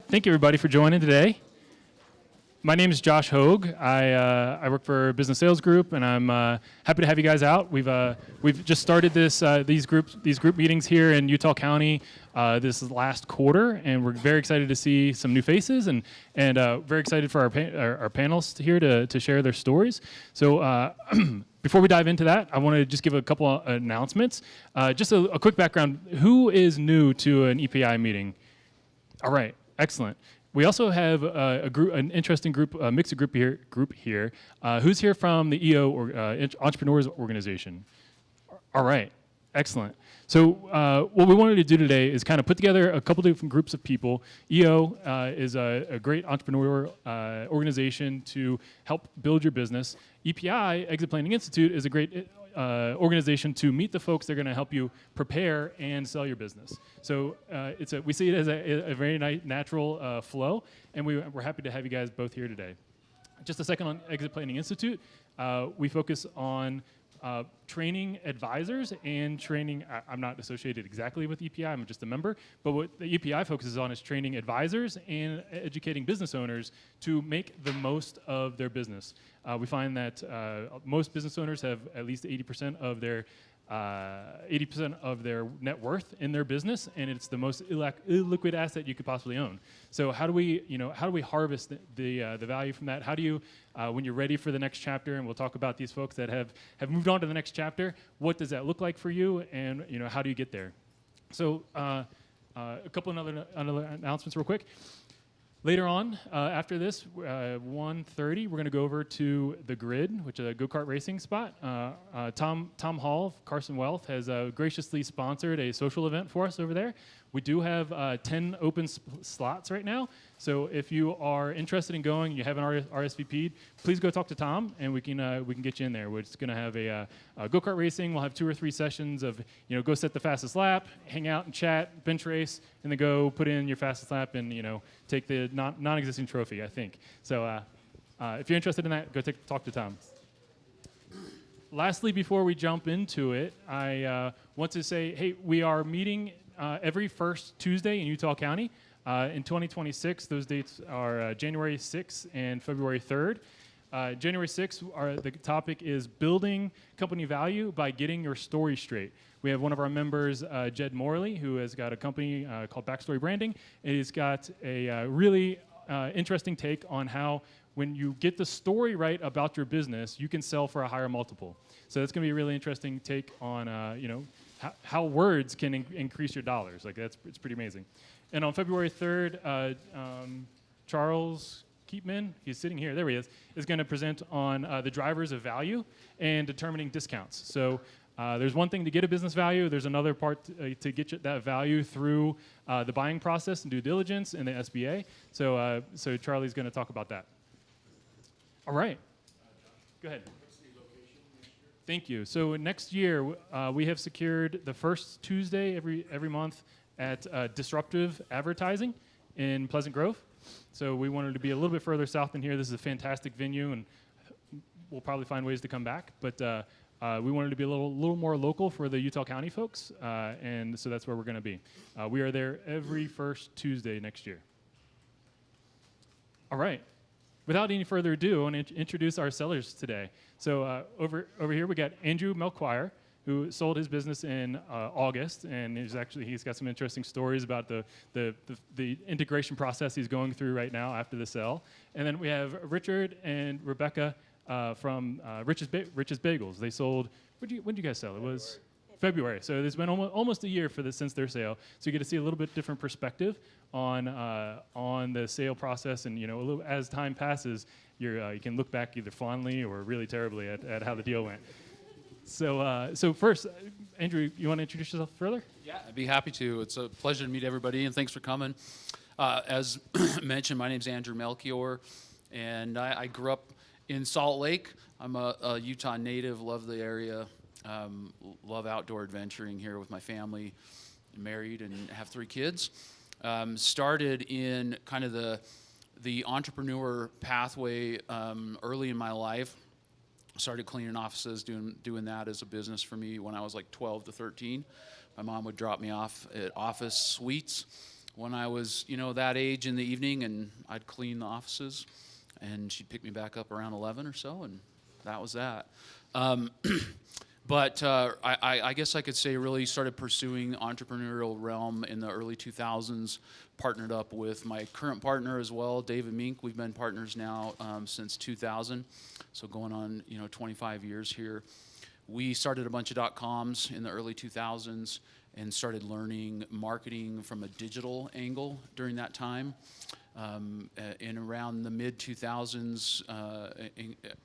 Thank you, everybody, for joining today. My name is Josh Hogue. I work for a business sales group, and I'm happy to have you guys out. We've just started these group meetings here in Utah County this last quarter, and we're very excited to see some new faces, and very excited for our panelists here to share their stories. So. Before we dive into that, I want to just give a couple of announcements. Just a quick background. Who is new to an EPI meeting? All right, excellent. We also have an interesting group, a mixed group here. Who's here from the EO or Entrepreneurs Organization? All right, excellent. So what we wanted to do today is kind of put together a couple different groups of people. EO is a great entrepreneur organization to help build your business. EPI, Exit Planning Institute, is a great organization to meet the folks that are going to help you prepare and sell your business. So we see it as a very natural flow, and we're happy to have you guys both here today. Just a second on Exit Planning Institute. We focus on training advisors and training. I'm not associated exactly with EPI, I'm just a member, but what the EPI focuses on is training advisors and educating business owners to make the most of their business. We find that most business owners have at least 80% of their net worth in their business, and it's the most illiquid asset you could possibly own. So how do we harvest the value from that? How do you, when you're ready for the next chapter, and we'll talk about these folks that have moved on to the next chapter, what does that look like for you, and how do you get there? So a couple of other announcements real quick. Later on, after this, 1:30, we're going to go over to the Grid, which is a go-kart racing spot. Tom Hall of Carson Wealth has graciously sponsored a social event for us over there. We do have 10 open slots right now. So if you are interested in going, you haven't RSVP'd, please go talk to Tom, and we can get you in there. We're just going to have a go-kart racing. We'll have 2 or 3 sessions of go set the fastest lap, hang out and chat, bench race, and then go put in your fastest lap and take the non-existing trophy, I think. So if you're interested in that, go talk to Tom. Lastly, before we jump into it, I want to say, hey, we are meeting every first Tuesday in Utah County. In 2026, those dates are January 6th and February 3rd. January 6th, the topic is building company value by getting your story straight. We have one of our members, Jed Morley, who has got a company called Backstory Branding, and he's got a really interesting take on how when you get the story right about your business, you can sell for a higher multiple. So that's going to be a really interesting take on how words can increase your dollars. It's pretty amazing. And on February 3rd, Charles Keepman, he's sitting here, there he is going to present on the drivers of value and determining discounts. So there's one thing to get a business value. There's another part to get that value through the buying process and due diligence and the SBA. So Charlie's going to talk about that. All right. Go ahead. Thank you. So next year, we have secured the first Tuesday every month at Disruptive Advertising in Pleasant Grove. So we wanted to be a little bit further south than here. This is a fantastic venue, and we'll probably find ways to come back. But we wanted to be a little more local for the Utah County folks, and so that's where we're going to be. We are there every first Tuesday next year. All right. Without any further ado, I want to introduce our sellers today. So over here we got Andrew Melchior, who sold his business in August, and he's got some interesting stories about the integration process he's going through right now after the sale. And then we have Richard and Rebecca from Rich's Bagels. They sold. When did you guys sell? It was February. So it's been almost a year since their sale. So you get to see a little bit different perspective on the sale process, and as time passes, you can look back either fondly or really terribly at how the deal went. So first, Andrew, you want to introduce yourself further? Yeah, I'd be happy to. It's a pleasure to meet everybody, and thanks for coming. As mentioned, my name's Andrew Melchior, and I grew up in Salt Lake. I'm a Utah native, love the area, love outdoor adventuring here with my family, married and have 3 kids. Started in kind of the entrepreneur pathway early in my life. Started cleaning offices, doing that as a business for me when I was like 12 to 13. My mom would drop me off at office suites when I was, that age in the evening, and I'd clean the offices, and she'd pick me back up around 11 or so, and that was that. But I guess I could say really started pursuing entrepreneurial realm in the early 2000s, partnered up with my current partner as well, David Mink. We've been partners now since 2000, so going on 25 years here. We started a bunch of .coms in the early 2000s and started learning marketing from a digital angle during that time. In around the mid-2000s,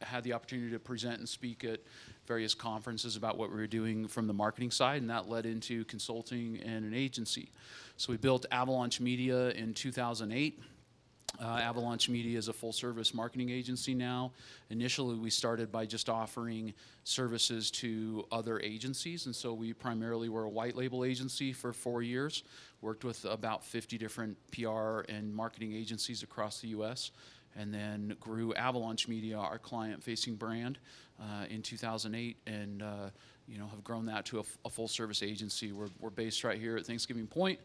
had the opportunity to present and speak at various conferences about what we were doing from the marketing side, and that led into consulting and an agency. So we built Avalanche Media in 2008. Avalanche Media is a full-service marketing agency now. Initially, we started by just offering services to other agencies, and so we primarily were a white label agency for 4 years, worked with about 50 different PR and marketing agencies across the U.S., and then grew Avalanche Media, our client-facing brand, in 2008, and have grown that to a full-service agency. We're based right here at Thanksgiving Point.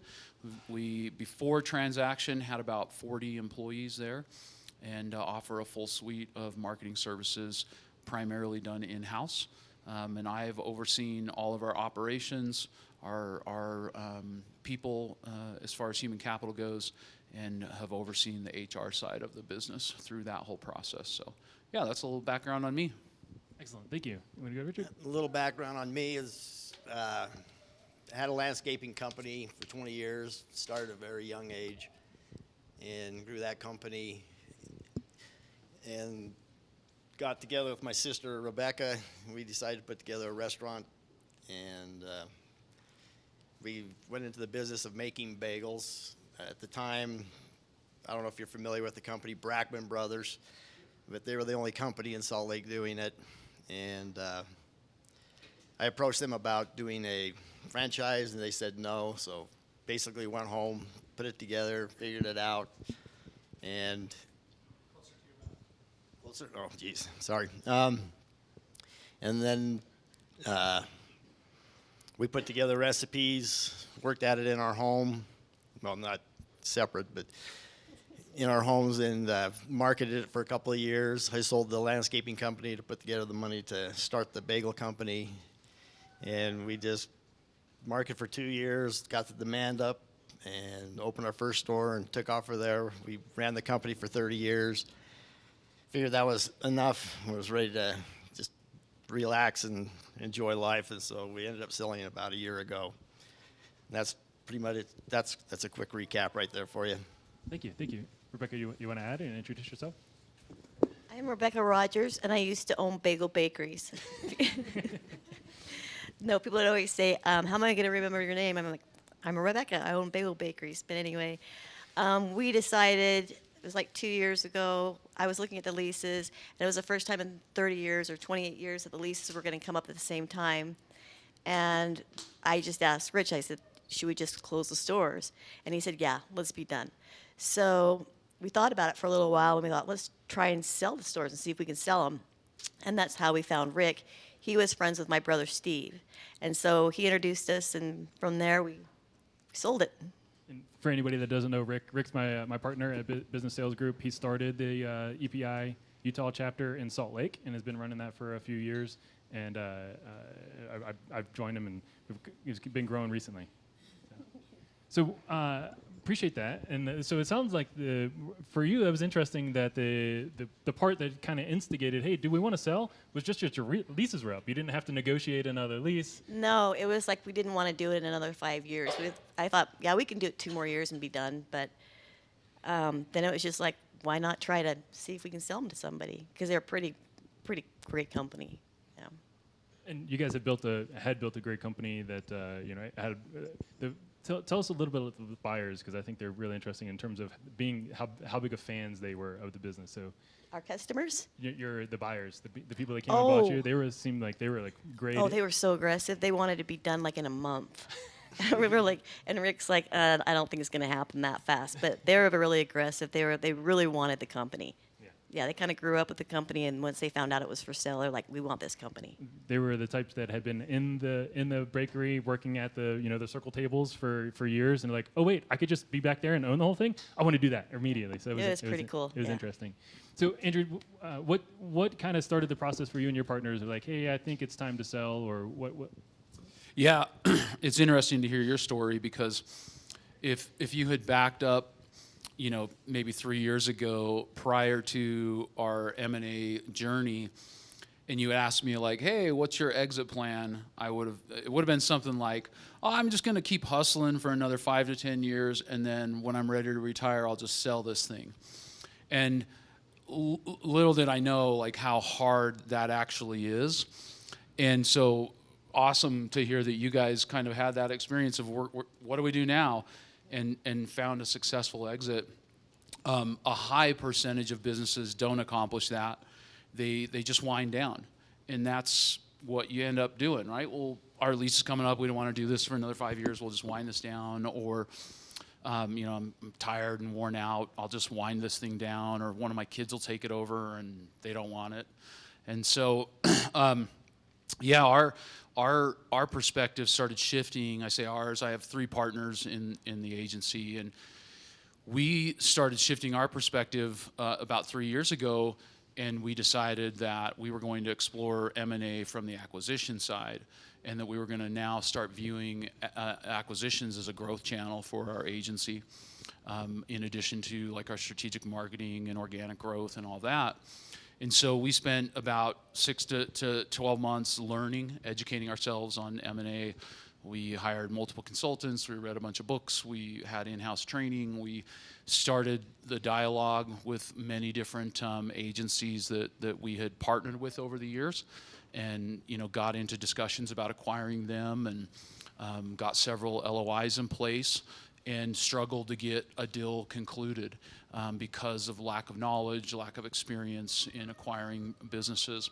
We, before transaction, had about 40 employees there, and offer a full suite of marketing services, primarily done in-house. And I have overseen all of our operations, our people, as far as human capital goes, and have overseen the HR side of the business through that whole process. So, yeah, that's a little background on me. Excellent. Thank you. You want to go, Richard? A little background on me is I had a landscaping company for 20 years, started at a very young age, and grew that company, and got together with my sister, Rebecca. We decided to put together a restaurant, and we went into the business of making bagels. At the time, I don't know if you're familiar with the company, Brackman Brothers, but they were the only company in Salt Lake doing it. And I approached them about doing a franchise, and they said no. So basically went home, put it together, figured it out, and closer. Oh, geez, sorry. And then we put together recipes, worked at it in our home. Well, not separate, but in our homes, and marketed it for a couple of years. I sold the landscaping company to put together the money to start the bagel company, and we just marketed for 2 years, got the demand up, and opened our first store and took off from there. We ran the company for 30 years. Figured that was enough. I was ready to just relax and enjoy life, and so we ended up selling it about a year ago. And that's pretty much it. That's a quick recap right there for you. Thank you. Thank you. Rebecca, you want to add and introduce yourself? I'm Rebecca Rogers, and I used to own bagel bakeries. No, people would always say, how am I going to remember your name? I'm like, I'm Rebecca. I own bagel bakeries. But anyway, we decided, it was like 2 years ago, I was looking at the leases, and it was the first time in 30 years or 28 years that the leases were going to come up at the same time. And I just asked Rich, I said, should we just close the stores? And he said, yeah, let's be done. So we thought about it for a little while, and we thought, let's try and sell the stores and see if we can sell them. And that's how we found Rick. He was friends with my brother Steve. And so he introduced us, and from there we sold it. And for anybody that doesn't know Rick, Rick's my partner at Business Sales Group. He started the EPI Utah chapter in Salt Lake and has been running that for a few years. And I've joined him, and he's been growing recently. So appreciate that. And so it sounds like for you, that was interesting that the part that kind of instigated, hey, do we want to sell, was just your leases were up. You didn't have to negotiate another lease. No, it was like we didn't want to do it in another 5 years. I thought, yeah, we can do it 2 more years and be done. But then it was just like, why not try to see if we can sell them to somebody? Because they're a pretty great company. Yeah. And you guys had built a great company that had Tell us a little bit of the buyers, because I think they're really interesting in terms of being how big of fans they were of the business. So, our customers? You're the buyers, the people that came and bought you. Seemed like they were great. Oh, they were so aggressive. They wanted to be done like in a month. We were like, and Rick's like, I don't think it's going to happen that fast. But they were really aggressive. They really wanted the company. Yeah. yeah, they kind of grew up with the company, and once they found out it was for sale, they're like, we want this company. They were the types that had been in the bakery working at the circle tables for years, and they're like, oh wait, I could just be back there and own the whole thing. I want to do that immediately. So It was pretty cool, It was yeah. interesting. So Andrew, what kind of started the process for you and your partners? Like, hey, I think it's time to sell, or what? Yeah, it's interesting to hear your story, because if you had backed up, maybe 3 years ago prior to our M&A journey, and you asked me like, hey, what's your exit plan? It would have been something like, oh, I'm just going to keep hustling for another 5 to 10 years, and then when I'm ready to retire, I'll just sell this thing. And little did I know like how hard that actually is. And so awesome to hear that you guys kind of had that experience of what do we do now, and found a successful exit. A high percentage of businesses don't accomplish that. They just wind down, and that's what you end up doing, right? Well, our lease is coming up. We don't want to do this for another 5 years. We'll just wind this down. Or, I'm tired and worn out. I'll just wind this thing down. Or one of my kids will take it over, and they don't want it. And so, yeah, our perspective started shifting. I say ours. I have 3 partners in the agency, and we started shifting our perspective about 3 years ago, and we decided that we were going to explore M&A from the acquisition side, and that we were going to now start viewing acquisitions as a growth channel for our agency, in addition to like our strategic marketing and organic growth and all that. And so we spent about 6 to 12 months learning, educating ourselves on M&A. We hired multiple consultants. We read a bunch of books. We had in-house training. We started the dialogue with many different agencies that we had partnered with over the years, and got into discussions about acquiring them, and got several LOIs in place, and struggled to get a deal concluded because of lack of knowledge, lack of experience in acquiring businesses.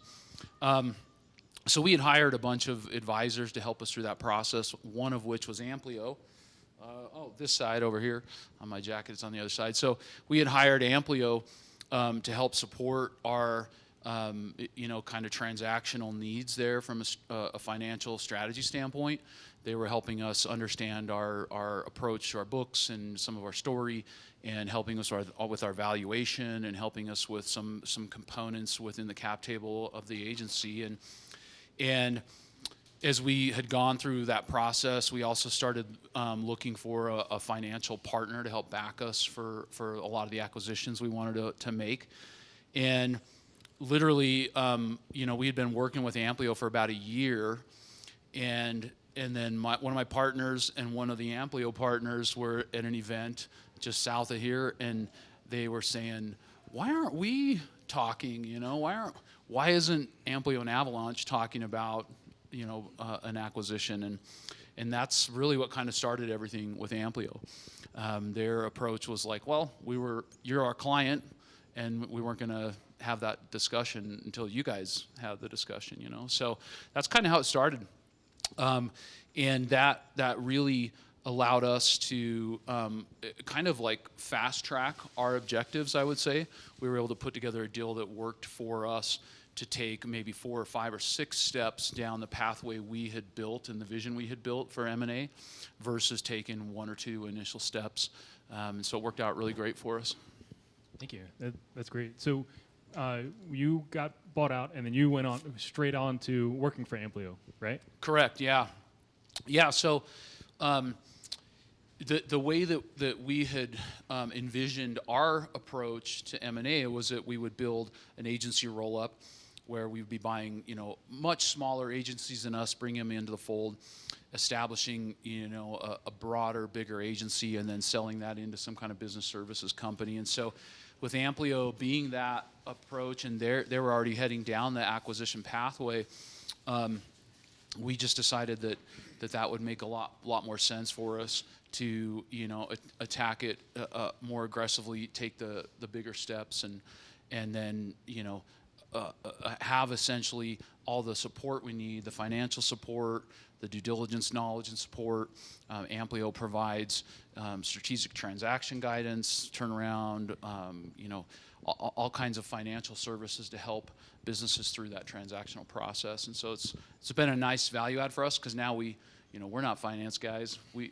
So we had hired a bunch of advisors to help us through that process, one of which was Amplio. This side over here on my jacket, it's on the other side. So we had hired Amplio to help support our kind of transactional needs there from a financial strategy standpoint. They were helping us understand our approach to our books and some of our story, and helping us with our valuation, and helping us with some components within the cap table of the agency. And as we had gone through that process, we also started looking for a financial partner to help back us for a lot of the acquisitions we wanted to make. And literally, we had been working with Amplio for about a year, and then one of my partners and one of the Amplio partners were at an event just south of here, and they were saying, why aren't we talking? Why isn't Amplio and Avalanche talking about an acquisition? And that's really what kind of started everything with Amplio. Their approach was like, well, you're our client, and we weren't going to have that discussion until you guys had the discussion. So that's kind of how it started, and that really allowed us to kind of like fast track our objectives, I would say. We were able to put together a deal that worked for us to take maybe 4 or 5 or 6 steps down the pathway we had built and the vision we had built for M&A, versus taking 1 or 2 initial steps. And so it worked out really great for us. Thank you. That's great. So you got bought out, and then you went straight on to working for Amplio, right? Correct. Yeah. Yeah. So the way that we had envisioned our approach to M&A was that we would build an agency roll-up, where we would be buying, much smaller agencies than us, bring them into the fold, establishing, a broader, bigger agency, and then selling that into some kind of business services company. And so with Amplio being that approach, and they were already heading down the acquisition pathway, we just decided that would make a lot more sense for us to, attack it more aggressively, take the bigger steps, and then, have essentially all the support we need, the financial support, the due diligence knowledge and support. Amplio provides strategic transaction guidance, turnaround, all kinds of financial services to help businesses through that transactional process. And so it's been a nice value add for us, because now we're not finance guys. We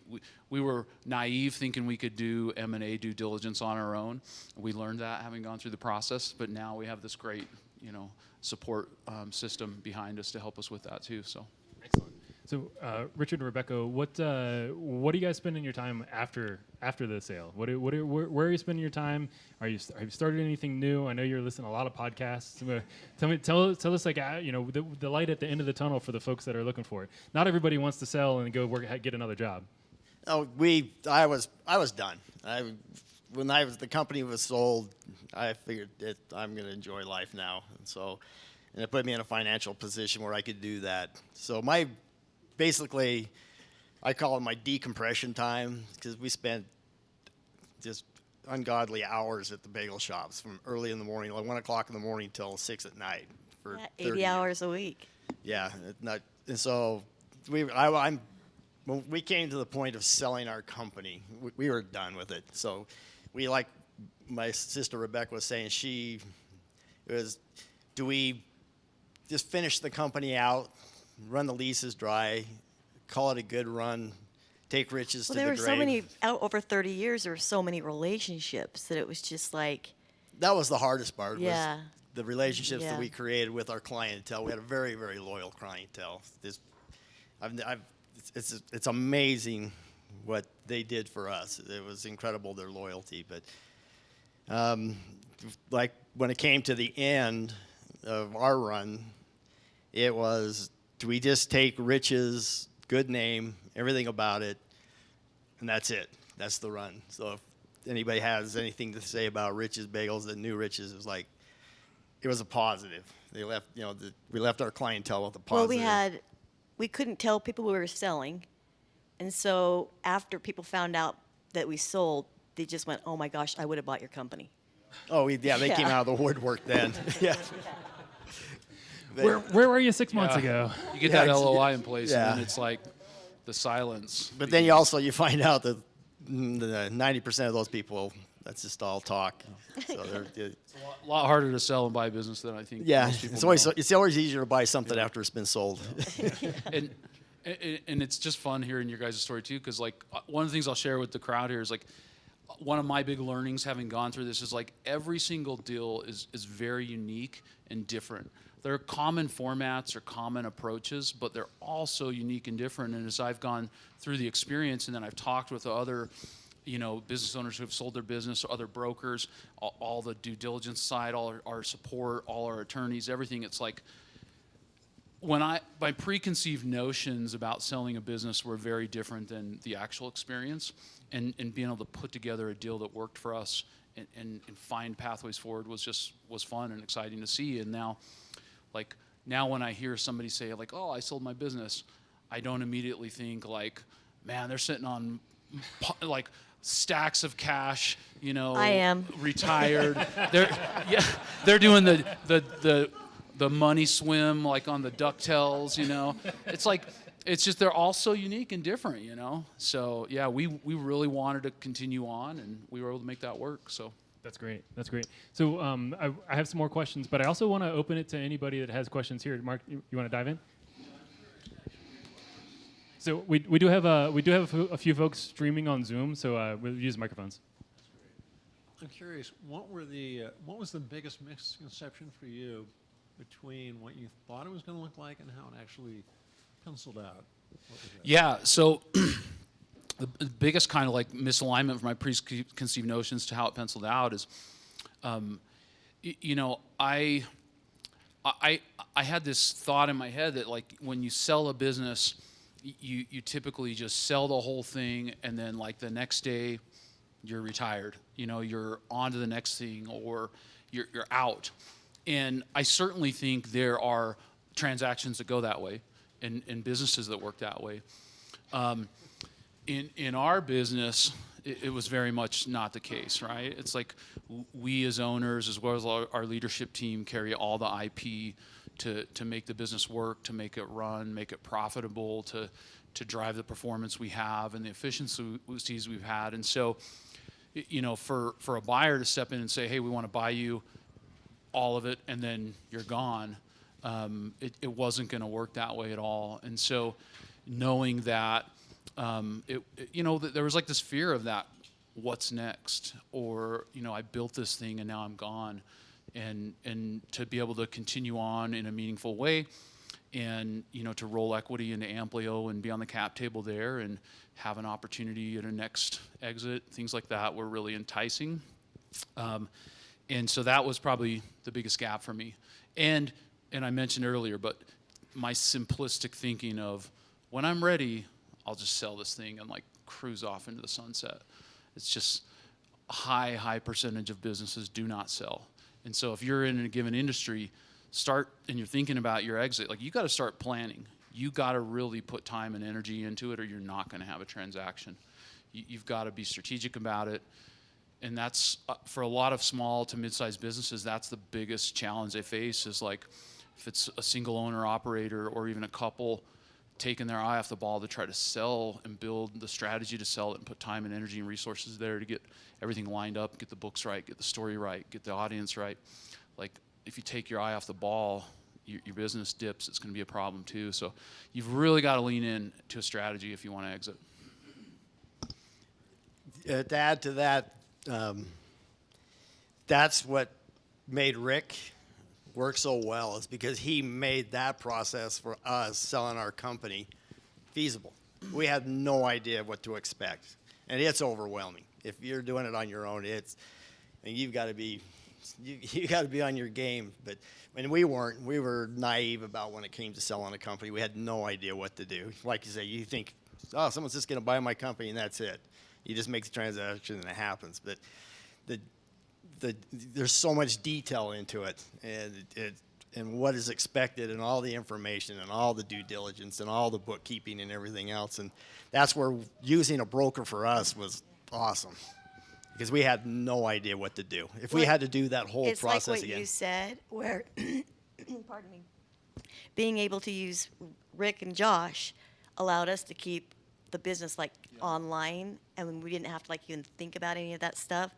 were naive thinking we could do M&A due diligence on our own. We learned that having gone through the process, but now we have this great support system behind us to help us with that too. So Excellent. So, Richard and Rebecca, what are you guys spending your time after the sale? Where are you spending your time? Have you started anything new? I know you're listening to a lot of podcasts. Tell us like the light at the end of the tunnel for the folks that are looking for it. Not everybody wants to sell and go get another job. Oh, I was done. When the company was sold, I figured I'm going to enjoy life now, and it put me in a financial position where I could do that. So basically, I call it my decompression time, because we spent just ungodly hours at the bagel shops from early in the morning, like 1 o'clock in the morning till 6 at night for 80 hours a week. Yeah, and so when we came to the point of selling our company, we were done with it. So we, like my sister Rebecca was saying, do we just finish the company out, run the leases dry, call it a good run, take riches to the grave? There were so many, over 30 years, there were so many relationships that it was just like. That was the hardest part. Yeah. Was the relationships Yeah. that we created with our clientele. We had a very, very loyal clientele. It's amazing what they did for us. It was incredible, their loyalty. But like when it came to the end of our run, it was, do we just take Rich's good name, everything about it, and that's it? That's the run. So if anybody has anything to say about Rich's Bagels, the new Rich's, it was a positive. They left, we left our clientele with a positive. Well, we couldn't tell people we were selling, and so after people found out that we sold, they just went, "Oh my gosh, I would have bought your company." Oh, they came out of the woodwork then. Yeah. Where were you 6 months ago? you get Yeah, that LOI in place, yeah. and then it's like the silence. But then you find out that the 90% of those people, that's just all talk. So It's a lot harder to sell and buy business than I think yeah, most people it's know. always easier to buy something after it's been sold. and it's just fun hearing your guys' story too, because like one of the things I'll share with the crowd here is like one of my big learnings having gone through this is like every single deal is very unique and different. There are common formats or common approaches, but they're also unique and different. And as I've gone through the experience, and then I've talked with other business owners who have sold their business, or other brokers, all the due diligence side, all our support, all our attorneys, everything, it's like my preconceived notions about selling a business were very different than the actual experience, and being able to put together a deal that worked for us and find pathways forward was fun and exciting to see. And now when I hear somebody say like, "Oh, I sold my business," I don't immediately think like, "Man, they're sitting on like stacks of cash, I am retired." They're doing the money swim like on the DuckTales, it's just they're all so unique and different, So yeah, we really wanted to continue on, and we were able to make that work. So That's great. So I have some more questions, but I also want to open it to anybody that has questions here. Mark, you want to dive in? So we do have a few folks streaming on Zoom, so we'll use microphones. I'm curious, what was the biggest misconception for you between what you thought it was going to look like and how it actually penciled out? What was that? yeah, so the biggest kind of like misalignment from my preconceived notions to how it penciled out is, I had this thought in my head that like when you sell a business, you typically just sell the whole thing, and then like the next day you're retired, you're on to the next thing, or you're out. And I certainly think there are transactions that go that way, and businesses that work that way. In our business, it was very much not the case, right? It's like we as owners, as well as our leadership team, carry all the IP to make the business work, to make it run, make it profitable, to drive the performance we have and the efficiencies we've had. And so, you know, for a buyer to step in and say, hey, we want to buy you all of it, and then you're gone, it wasn't going to work that way at all. And so knowing that, you know, there was like this fear of that, what's next? Or, you know, I built this thing and now I'm gone. And to be able to continue on in a meaningful way, and, you know, to roll equity into Amplio and be on the cap table there and have an opportunity at a next exit, things like that were really enticing. And so that was probably the biggest gap for me. And I mentioned earlier, but my simplistic thinking of, when I'm ready, I'll just sell this thing and like cruise off into the sunset. It's just a high percentage of businesses do not sell. And so if you're in a given industry, and you're thinking about your exit, like, you got to start planning. You got to really put time and energy into it, or you're not going to have a transaction. You've got to be strategic about it. And that's, for a lot of small to mid-sized businesses, that's the biggest challenge they face, is like, if it's a single owner operator or even a couple taking their eye off the ball to try to sell and build the strategy to sell it and put time and energy and resources there to get everything lined up, get the books right, get the story right, get the audience right. Like, if you take your eye off the ball, your business dips, it's going to be a problem too. So you've really got to lean in to a strategy if you want to exit. To add to that, that's what made Rick work so well, is because he made that process for us selling our company feasible. We had no idea what to expect, and it's overwhelming. If you're doing it on your own, you've got to be you got to be on your game. But when we weren't, we were naive about when it came to selling a company. We had no idea what to do. Like you say, you think, oh, someone's just going to buy my company and that's it. You just make the transaction and it happens. But there's so much detail into it, and what is expected, and all the information, and all the due diligence, and all the bookkeeping, and everything else. And that's where using a broker for us was awesome, because we had no idea what to do. If we had to do that whole process like what again. you said, where, pardon me, being able to use Rick and Josh allowed us to keep the business online, and we didn't have to even think about any of that stuff.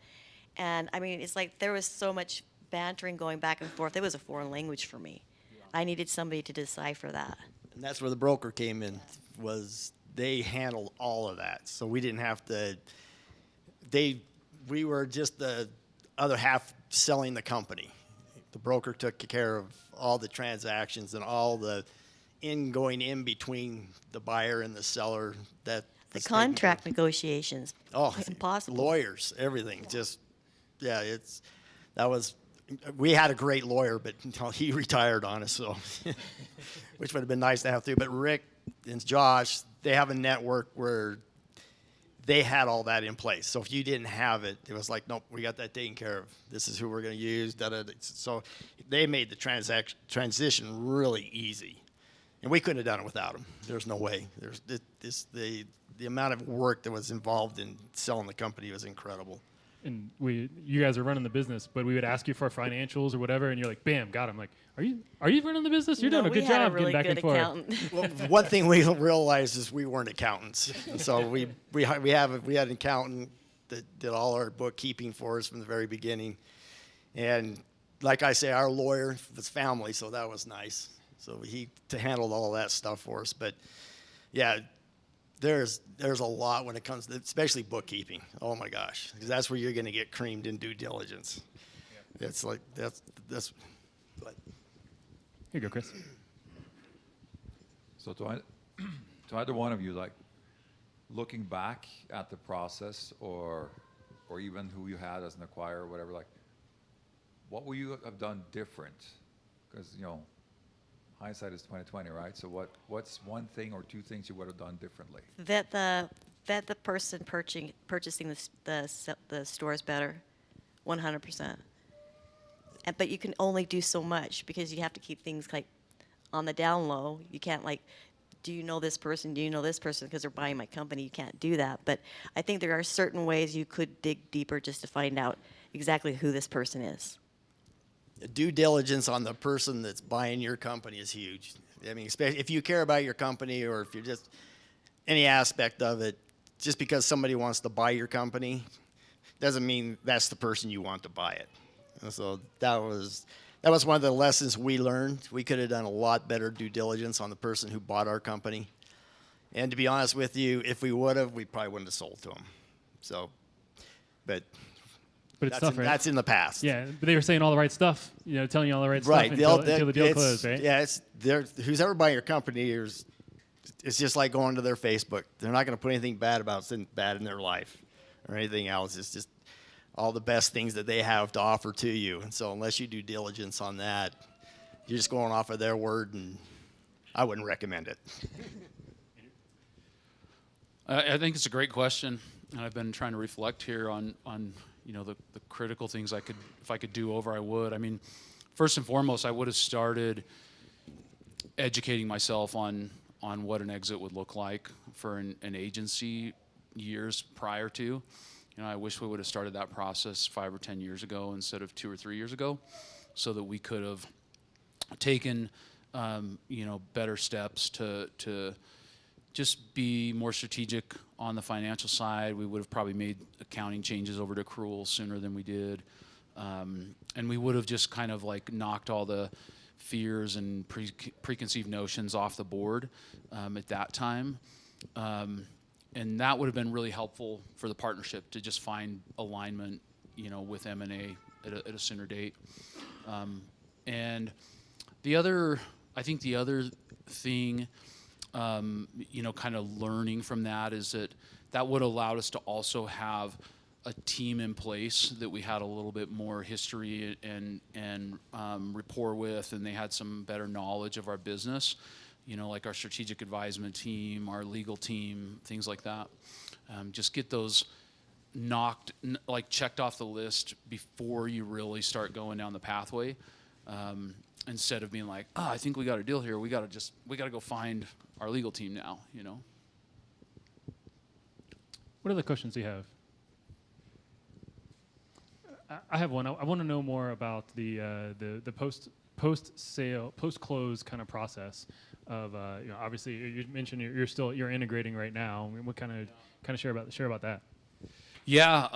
And I mean, it's like there was so much bantering going back and forth. It was a foreign language for me. I needed somebody to decipher that. And that's where the broker came in, was they handled all of that. So we didn't have to, we were just the other half selling the company. The broker took care of all the transactions and all the going in between the buyer and the seller. The contract negotiations. Oh, it's impossible. Lawyers, everything. We had a great lawyer, but he retired on us, so which would have been nice to have too. But Rick and Josh, they have a network where they had all that in place. So if you didn't have it, it was like, nope, we got that taken care of. This is who we're going to use. So they made the transition really easy, and we couldn't have done it without them. There's no way. The amount of work that was involved in selling the company was incredible. And you guys are running the business, but we would ask you for financials or whatever, and you're like, bam, got them. Like, are you running the business? You're doing a good job getting back and forth. Well, one thing we realized is we weren't accountants, so we had an accountant that did all our bookkeeping for us from the very beginning, and like I say, our lawyer was family, so that was nice. So he handled all that stuff for us, but yeah. There's a lot when it comes to, especially bookkeeping. Oh my gosh, because that's where you're going to get creamed in due diligence. Yeah. It's like that's. But. Here you go, Chris. So to either one of you, like, looking back at the process, or even who you had as an acquirer or whatever, like, what would you have done different? Because hindsight is 20/20, right? So what's one thing or two things you would have done differently? That the person purchasing the store is better, 100%. But you can only do so much, because you have to keep things on the down low. You can't do you know this person? Do you know this person? Because they're buying my company, you can't do that. But I think there are certain ways you could dig deeper just to find out exactly who this person is. Due diligence on the person that's buying your company is huge. I mean, especially if you care about your company, or if you're just any aspect of it, just because somebody wants to buy your company doesn't mean that's the person you want to buy it. And so that was one of the lessons we learned. We could have done a lot better due diligence on the person who bought our company. And to be honest with you, if we would have, we probably wouldn't have sold to them. So, but it's tough, right? That's in the past. Yeah, but they were saying all the right stuff, telling you all the right Right. stuff until the deal closed, right? Yeah, who's ever buying your company it's just like going to their Facebook. They're not going to put anything bad in their life or anything else. It's just all the best things that they have to offer to you. And so unless you do diligence on that, you're just going off of their word, and I wouldn't recommend it. I think it's a great question, and I've been trying to reflect here on the critical things if I could do over, I would. I mean, first and foremost, I would have started educating myself on what an exit would look like for an agency years prior to. I wish we would have started that process 5 or 10 years ago instead of 2 or 3 years ago, so that we could have taken better steps to just be more strategic on the financial side. We would have probably made accounting changes over to accrual sooner than we did. And we would have just kind of like knocked all the fears and preconceived notions off the board at that time. And that would have been really helpful for the partnership to just find alignment, with M&A at a sooner date. And I think the other thing, kind of learning from that is that would have allowed us to also have a team in place that we had a little bit more history and rapport with, and they had some better knowledge of our business, like our strategic advisement team, our legal team, things like that. Just get those checked off the list before you really start going down the pathway. Instead of being like, I think we got a deal here. We got to go find our legal team now, What other questions do you have? I have one. I want to know more about the post-sale, post-close kind of process of, obviously you mentioned you're integrating right now. What kind of share about that? Yeah.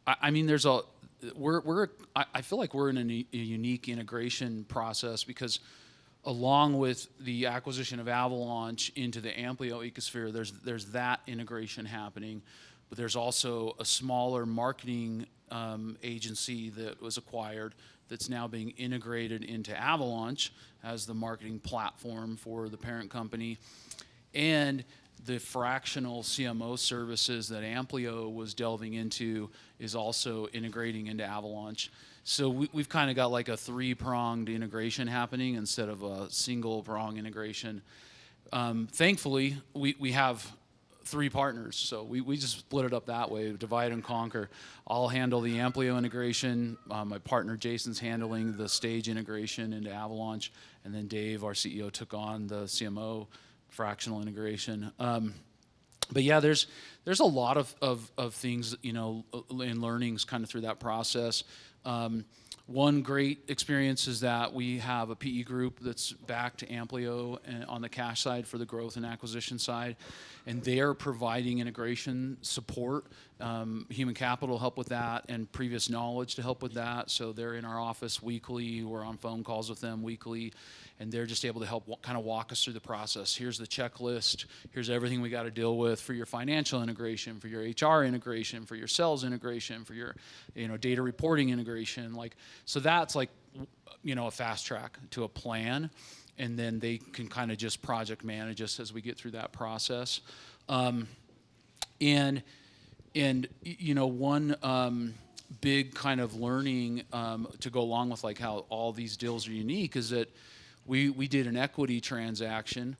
I mean, I feel like we're in a unique integration process because along with the acquisition of Avalanche into the Amplio ecosphere, there's that integration happening, but there's also a smaller marketing agency that was acquired that's now being integrated into Avalanche as the marketing platform for the parent company. And the fractional CMO services that Amplio was delving into is also integrating into Avalanche. So we've kind of got like a 3-pronged integration happening instead of a single-prong integration. Thankfully, we have 3 partners, so we just split it up that way, divide and conquer. I'll handle the Amplio integration. My partner Jason's handling the stage integration into Avalanche, and then Dave, our CEO, took on the CMO fractional integration. But yeah, there's a lot of things, and learnings kind of through that process. One great experience is that we have a PE group that's back to Amplio on the cash side for the growth and acquisition side, and they are providing integration support, human capital help with that, and previous knowledge to help with that. So they're in our office weekly. We're on phone calls with them weekly, and they're just able to help kind of walk us through the process. Here's the checklist. Here's everything we got to deal with for your financial integration, for your HR integration, for your sales integration, for your data reporting integration. So that's a fast track to a plan, and then they can kind of just project manage us as we get through that process. One big kind of learning to go along with how all these deals are unique is that we did an equity transaction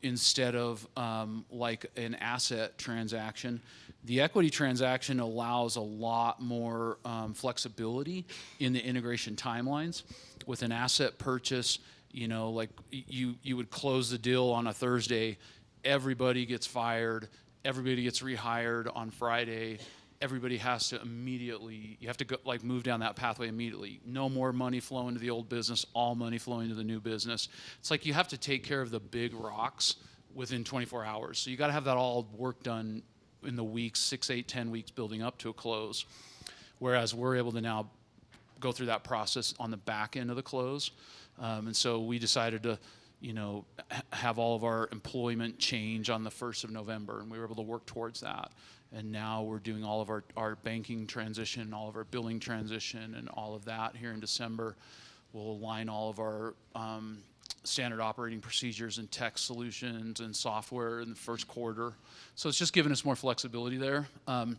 instead of an asset transaction. The equity transaction allows a lot more flexibility in the integration timelines. With an asset purchase, Like you would close the deal on a Thursday, everybody gets fired, everybody gets rehired on Friday. Everybody has to immediately, you have to go, like, move down that pathway immediately. No more money flowing to the old business, all money flowing to the new business. It's like you have to take care of the big rocks within 24 hours. So you got to have that all work done in the weeks, 6, 8, 10 weeks building up to a close. Whereas we're able to now go through that process on the back end of the close. And so we decided to, have all of our employment change on the 1st of November, and we were able to work towards that. And now we're doing all of our banking transition, all of our billing transition, and all of that here in December. We'll align all of our standard operating procedures and tech solutions and software in the first quarter. So it's just giving us more flexibility there. And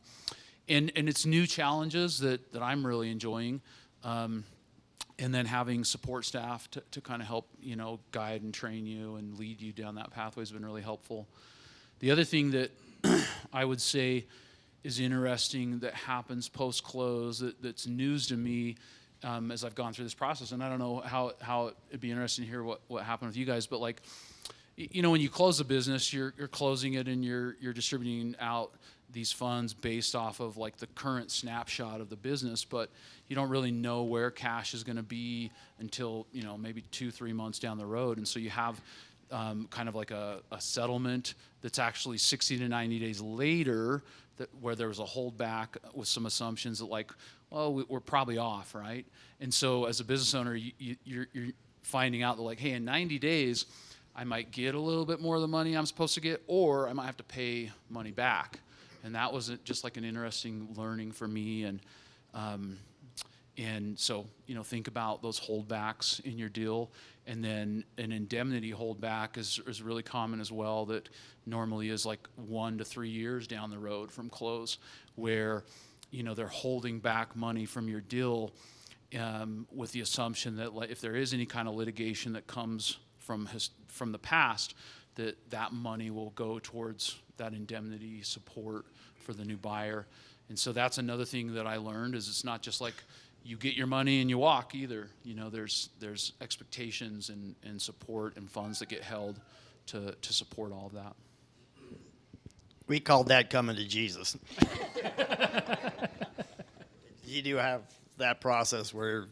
it's new challenges that I'm really enjoying. And then having support staff to kind of help, guide and train you and lead you down that pathway has been really helpful. The other thing that I would say is interesting that happens post-close that's news to me as I've gone through this process, and I don't know how it'd be interesting to hear what happened with you guys, but like, when you close a business, you're closing it and you're distributing out these funds based off of like the current snapshot of the business, but you don't really know where cash is going to be until maybe 2-3 months down the road, and so you have kind of like a settlement that's actually 60 to 90 days later, where there was a holdback with some assumptions that like, well, we're probably off, right? And so as a business owner, you're finding out that like, hey, in 90 days, I might get a little bit more of the money I'm supposed to get, or I might have to pay money back. And that was just like an interesting learning for me. And so, think about those holdbacks in your deal. And then an indemnity holdback is really common as well, that normally is like 1 to 3 years down the road from close, where, they're holding back money from your deal with the assumption that if there is any kind of litigation that comes from the past, that money will go towards that indemnity support for the new buyer. And so that's another thing that I learned, is it's not just like you get your money and you walk either. There's expectations and support and funds that get held to support all of that. We called that coming to Jesus. You do have that process where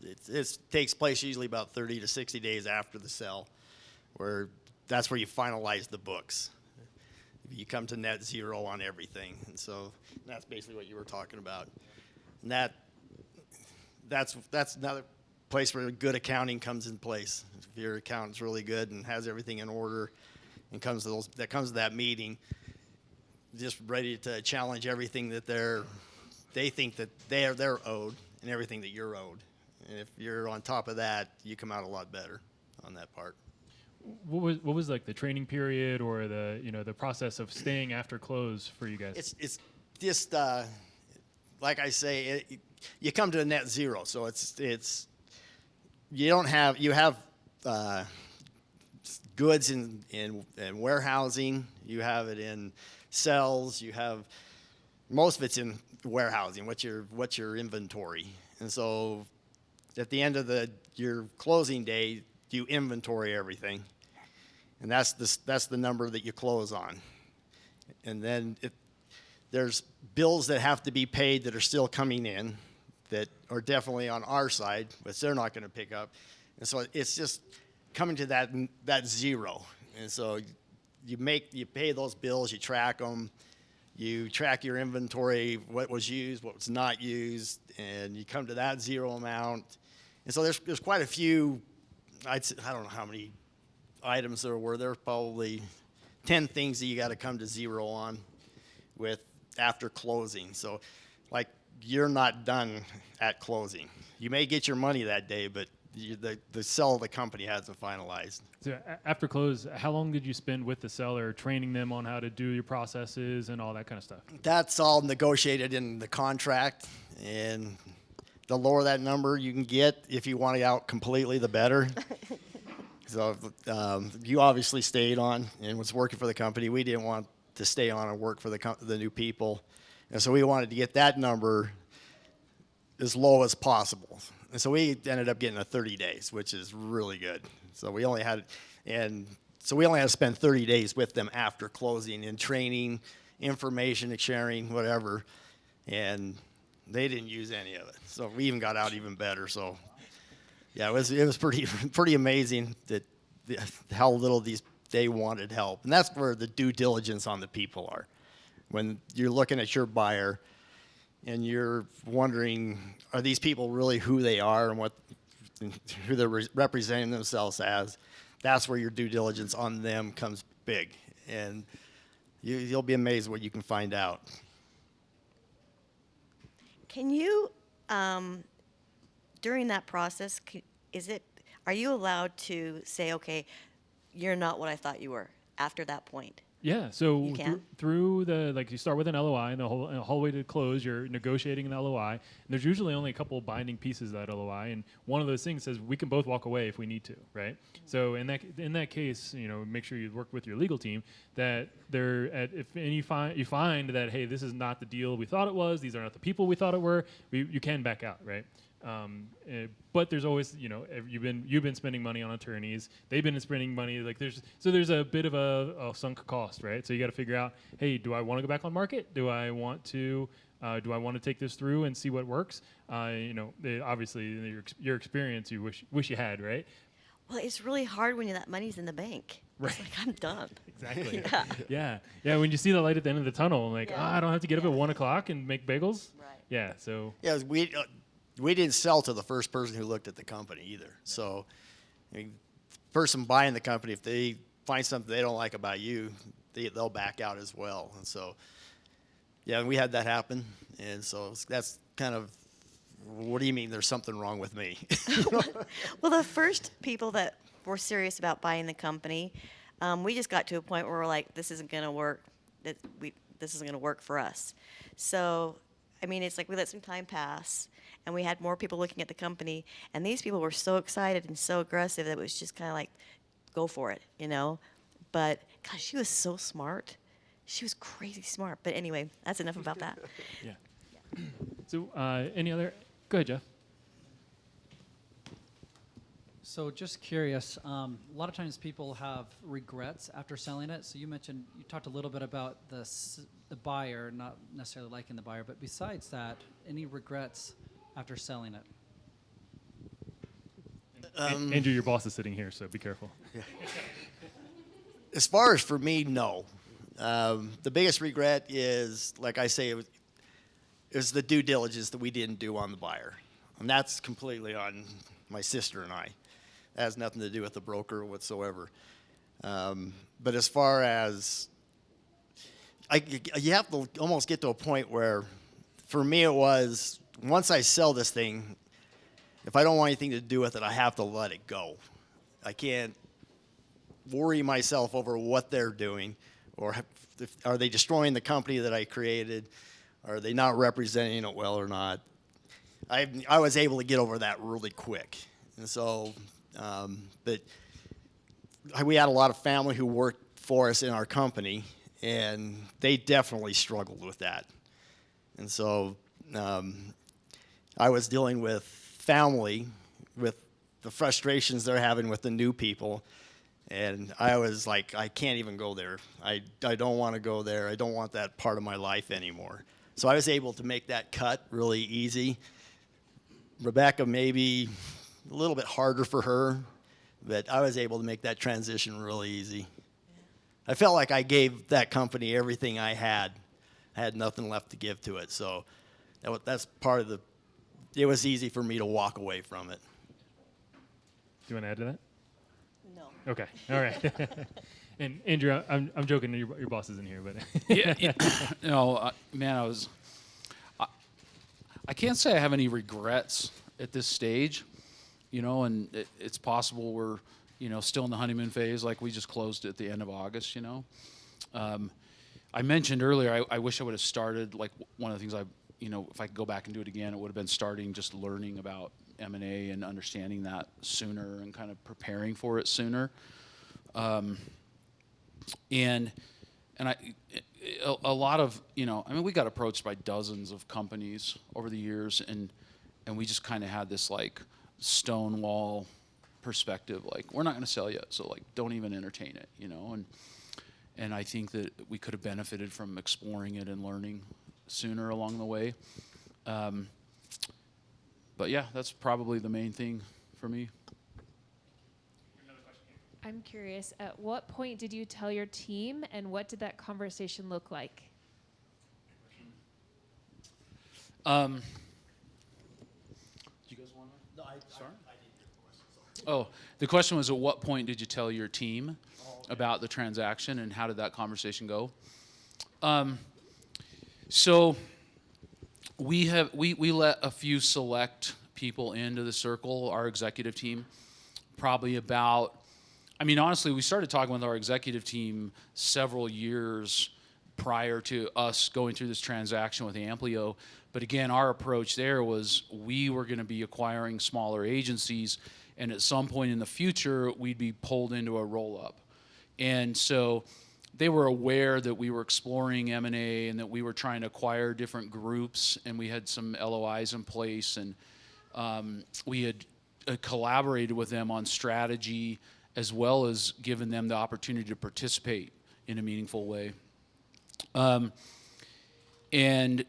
it takes place usually about 30 to 60 days after the sale, where that's where you finalize the books. You come to net zero on everything. And so that's basically what you were talking about. And that's another place where good accounting comes in place. If your accountant's really good and has everything in order and comes to that meeting, just ready to challenge everything that they think that they're owed and everything that you're owed. And if you're on top of that, you come out a lot better on that part. What was like the training period or the process of staying after close for you guys? It's just like I say, you come to a net zero, so you have goods in warehousing, you have it in cells, you have most of it's in warehousing. What's your inventory? And so at the end of your closing day, you inventory everything, and that's the number that you close on. And then there's bills that have to be paid that are still coming in that are definitely on our side, which they're not going to pick up. And so it's just coming to that zero. And so you pay those bills, you track them, you track your inventory, what was used, what was not used, and you come to that zero amount. And so there's quite a few. I don't know how many items there were. There were probably 10 things that you got to come to zero on with after closing. So, like, you're not done at closing. You may get your money that day, but the sale of the company hasn't finalized. So after close, how long did you spend with the seller training them on how to do your processes and all that kind of stuff? That's all negotiated in the contract, and the lower that number you can get, if you want it out completely, the better. So you obviously stayed on and was working for the company. We didn't want to stay on and work for the new people. And so we wanted to get that number as low as possible. And so we ended up getting a 30 days, which is really good. So we only had to spend 30 days with them after closing in training, information sharing, whatever. And they didn't use any of it. So we even got out even better. So yeah, it was pretty amazing how little they wanted help. And that's where the due diligence on the people are. When you're looking at your buyer and you're wondering, are these people really who they are and who they're representing themselves as? That's where your due diligence on them comes big, and you'll be amazed what you can find out. Can you, during that process, are you allowed to say, okay, you're not what I thought you were after that point? Yeah, so You can? through you start with an LOI, and the whole way to close, you're negotiating an LOI. And there's usually only a couple of binding pieces of that LOI, and one of those things says we can both walk away if we need to, right? So in that case, make sure you work with your legal team that you find that, hey, this is not the deal we thought it was. These are not the people we thought it were. You can back out, right? But there's always, you've been spending money on attorneys. They've been spending money. There's a bit of a sunk cost, right? So you got to figure out, hey, do I want to go back on market? Do I want to take this through and see what works? Obviously your experience you wish you had, right? Well, it's really hard when that money's in the bank. Right. It's like, I'm done. Exactly. Yeah. Yeah. When you see the light at the end of the tunnel, like, Yeah. I don't have to get up at 1 o'clock and make bagels. Right. Yeah. So. Yeah, we didn't sell to the first person who looked at the company either. So, the person buying the company, if they find something they don't like about you, they'll back out as well. And so, yeah, we had that happen. And so that's kind of, what do you mean there's something wrong with me? Well, the first people that were serious about buying the company, we just got to a point where we're like, this isn't going to work. This isn't going to work for us. So, it's like we let some time pass, and we had more people looking at the company, and these people were so excited and so aggressive that it was just kind of like, go for it, But, gosh, she was so smart. She was crazy smart. But anyway, that's enough about that. Yeah. So any other? Go ahead, Jeff. So just curious, a lot of times people have regrets after selling it. So you talked a little bit about the buyer, not necessarily liking the buyer, but besides that, any regrets after selling it? Andrew, your boss is sitting here, so be careful. As far as for me, no. The biggest regret is, like I say, it was the due diligence that we didn't do on the buyer. And that's completely on my sister and I. It has nothing to do with the broker whatsoever. But as far as, you have to almost get to a point where, for me it was, once I sell this thing, if I don't want anything to do with it, I have to let it go. I can't worry myself over what they're doing, or are they destroying the company that I created? Are they not representing it well or not? I was able to get over that really quick. And so, but we had a lot of family who worked for us in our company, and they definitely struggled with that. And so I was dealing with family, with the frustrations they're having with the new people, and I was like, I can't even go there. I don't want to go there. I don't want that part of my life anymore. So I was able to make that cut really easy. Rebecca, maybe a little bit harder for her, but I was able to make that transition really easy. I felt like I gave that company everything I had. I had nothing left to give to it. So that's part of it was easy for me to walk away from it. Do you want to add to that? No. Okay. All right. And Andrew, I'm joking. Your boss isn't here, but Yeah. Man, I can't say I have any regrets at this stage, and it's possible we're, still in the honeymoon phase, like we just closed at the end of August, I mentioned earlier, I wish I would have started, like one of the things if I could go back and do it again, it would have been starting just learning about M&A and understanding that sooner and kind of preparing for it sooner. And a lot of, we got approached by dozens of companies over the years, and and we just kind of had this like stonewall perspective, like we're not going to sell yet, so like don't even entertain it, you know. And I think that we could have benefited from exploring it and learning sooner along the way. But yeah, that's probably the main thing for me. I'm curious, at what point did you tell your team, and what did that conversation look like? Do you guys want to? No, I Sorry? I didn't hear the question, sorry. Oh, the question was, at what point did you tell your team about the transaction, and how did that conversation go? So we let a few select people into the circle, our executive team, probably about, I mean, honestly, we started talking with our executive team several years prior to us going through this transaction with Amplio. But again, our approach there was we were going to be acquiring smaller agencies, and at some point in the future, we'd be pulled into a roll-up. And so they were aware that we were exploring M&A and that we were trying to acquire different groups, and we had some LOIs in place, and we had collaborated with them on strategy as well as given them the opportunity to participate in a meaningful way. And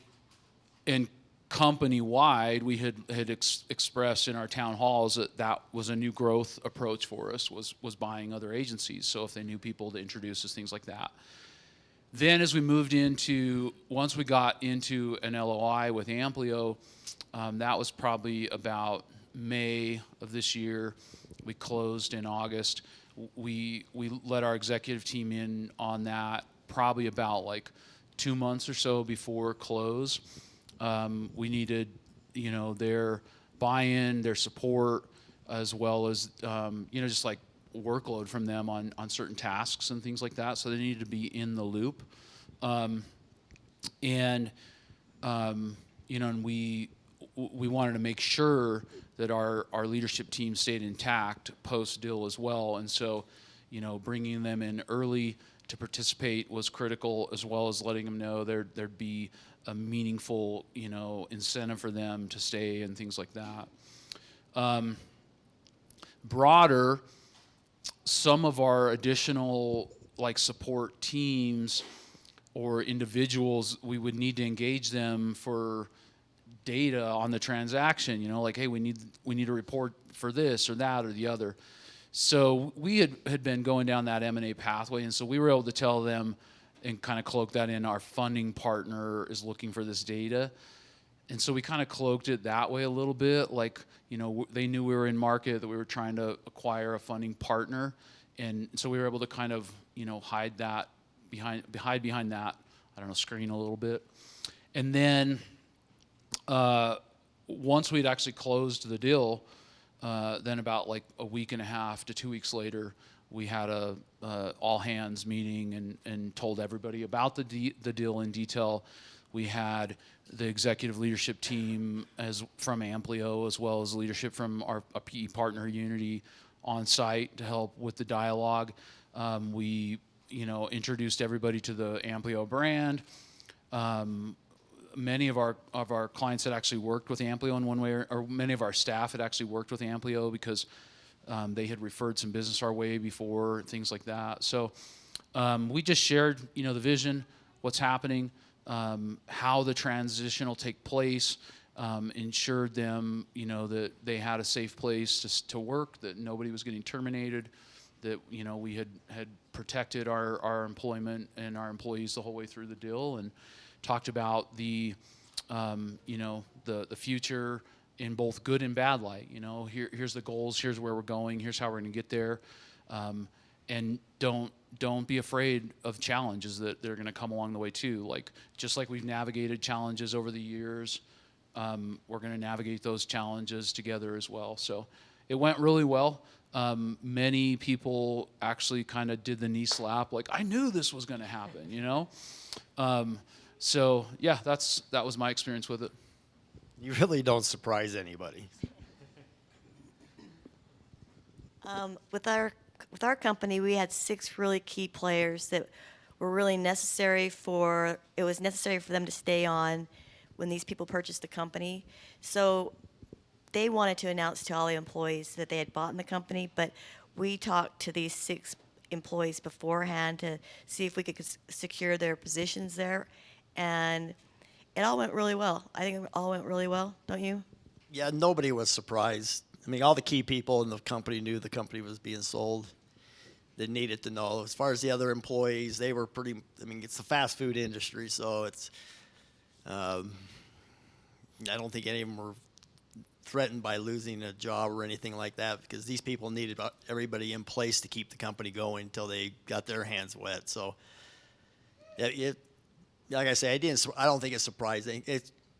company-wide, we had expressed in our town halls that was a new growth approach for us, was buying other agencies. So if they knew people to introduce us, things like that. Then as we moved into, once we got into an LOI with Amplio, that was probably about May of this year. We closed in August. We let our executive team in on that probably about like 2 months or so before close. We needed, you know, their buy-in, their support, as well as, you know, just like workload from them on certain tasks and things like that. So they needed to be in the loop. You know, and we wanted to make sure that our leadership team stayed intact post-deal as well. And so, you know, bringing them in early to participate was critical, as well as letting them know there'd be a meaningful, you know, incentive for them to stay and things like that. Broader, some of our additional like support teams or individuals, we would need to engage them for data on the transaction, you know, like, hey, we need a report for this or that or the other. So we had been going down that M&A pathway, and so we were able to tell them and kind of cloak that in, our funding partner is looking for this data. And so we kind of cloaked it that way a little bit, like, you know, they knew we were in market, that we were trying to acquire a funding partner. And so we were able to kind of, you know, hide behind that, I don't know, screen a little bit. And then once we'd actually closed the deal, then about like a week and a half to 2 weeks later, we had a all hands meeting and told everybody about the deal in detail. We had the executive leadership team from Amplio, as well as leadership from our PE partner Unity on site to help with the dialogue. We, you know, introduced everybody to the Amplio brand. Many of our clients had actually worked with Amplio in one way, or many of our staff had actually worked with Amplio because they had referred some business our way before, things like that. So we just shared, you know, the vision, what's happening, how the transition will take place, ensured them, you know, that they had a safe place to work, that nobody was getting terminated, that, you know, we had protected our employment and our employees the whole way through the deal, and talked about the, you know, the future in both good and bad light. You know, here's the goals, here's where we're going, here's how we're going to get there, and don't be afraid of challenges that they're going to come along the way too. Like, just like we've navigated challenges over the years, we're going to navigate those challenges together as well. So it went really well. Many people actually kind of did the knee slap, like, I knew this was going to happen, you know? So yeah, that was my experience with it. You really don't surprise anybody. With our company, we had 6 really key players that were really necessary it was necessary for them to stay on when these people purchased the company. So they wanted to announce to all the employees that they had bought in the company, but we talked to these 6 employees beforehand to see if we could secure their positions there, and it all went really well. I think it all went really well, don't you? Yeah, nobody was surprised. I mean, all the key people in the company knew the company was being sold. They needed to know. As far as the other employees, they were pretty, I mean, it's the fast food industry, so it's, I don't think any of them were threatened by losing a job or anything like that, because these people needed everybody in place to keep the company going until they got their hands wet. So, like I say, I don't think it's surprising.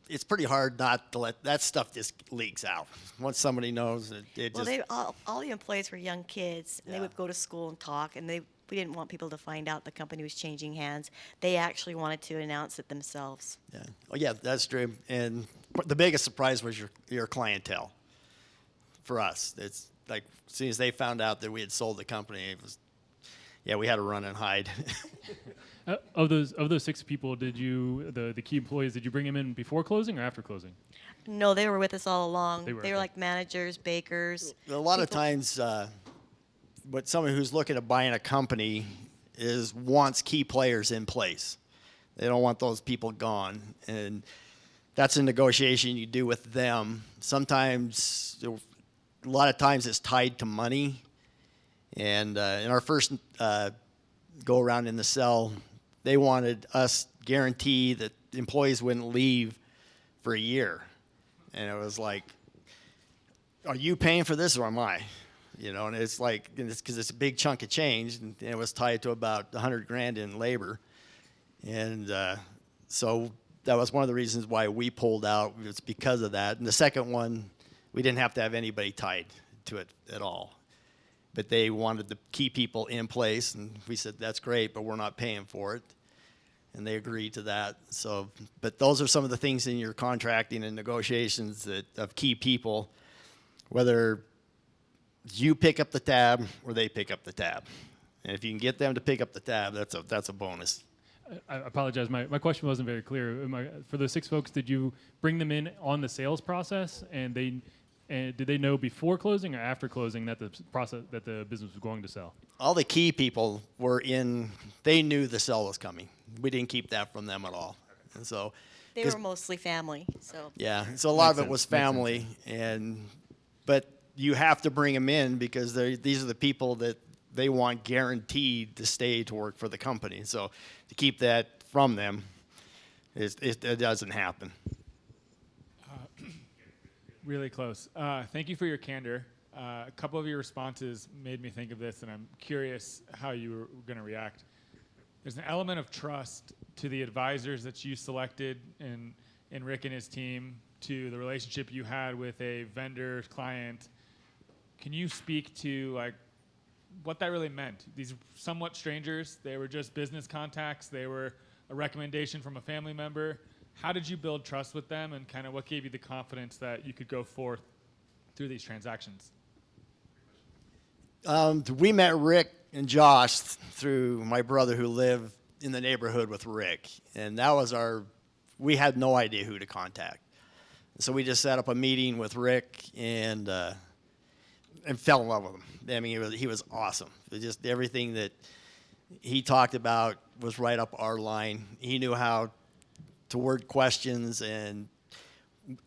It's pretty hard not to let that stuff just leaks out. Once somebody knows, All the employees were young kids, and they Yeah. would go to school and talk, and we didn't want people to find out the company was changing hands. They actually wanted to announce it themselves. Yeah. Oh, yeah, that's true. And the biggest surprise was your clientele. For us, it's like as soon as they found out that we had sold the company, it was, yeah, we had to run and hide. Of those 6 people, did you the key employees? Did you bring them in before closing or after closing? No, they were with us all along. They were, They were okay. like managers, bakers. A lot of people- times, what someone who's looking at buying a company wants key players in place. They don't want those people gone, and that's a negotiation you do with them. Sometimes, a lot of times, it's tied to money. And in our first go around in the cell, they wanted us guarantee that the employees wouldn't leave for a year, and it was like, are you paying for this or am I? You know, and it's like, because it's a big chunk of change, and it was tied to about $100,000 in labor, and so that was one of the reasons why we pulled out. It's because of that. And the second one, we didn't have to have anybody tied to it at all, but they wanted the key people in place, and we said that's great, but we're not paying for it, and they agreed to that. So, but those are some of the things in your contracting and negotiations that of key people, whether you pick up the tab or they pick up the tab. And if you can get them to pick up the tab, that's a bonus. I apologize. My question wasn't very clear. For those 6 folks, did you bring them in on the sales process, and did they know before closing or after closing that the business was going to sell? All the key people were in. They knew the sale was coming. We didn't keep that from them at all. And so, They 'cause- were mostly family, so. yeah. So a lot of Makes it was sense, makes family, but you have to bring them in because these are the people that they want guaranteed to stay to work for the company. So to keep that from them, it doesn't happen. Really close. Thank you for your candor. A couple of your responses made me think of this, and I'm curious how you were going to react. There's an element of trust to the advisors that you selected in Rick and his team, to the relationship you had with a vendor client. Can you speak to like what that really meant? These somewhat strangers, they were just business contacts. They were a recommendation from a family member. How did you build trust with them, and kind of what gave you the confidence that you could go forth through these transactions? We met Rick and Josh through my brother who lived in the neighborhood with Rick, and that was we had no idea who to contact. So we just set up a meeting with Rick and fell in love with him. I mean, he was awesome. Just everything that he talked about was right up our line. He knew how to word questions, and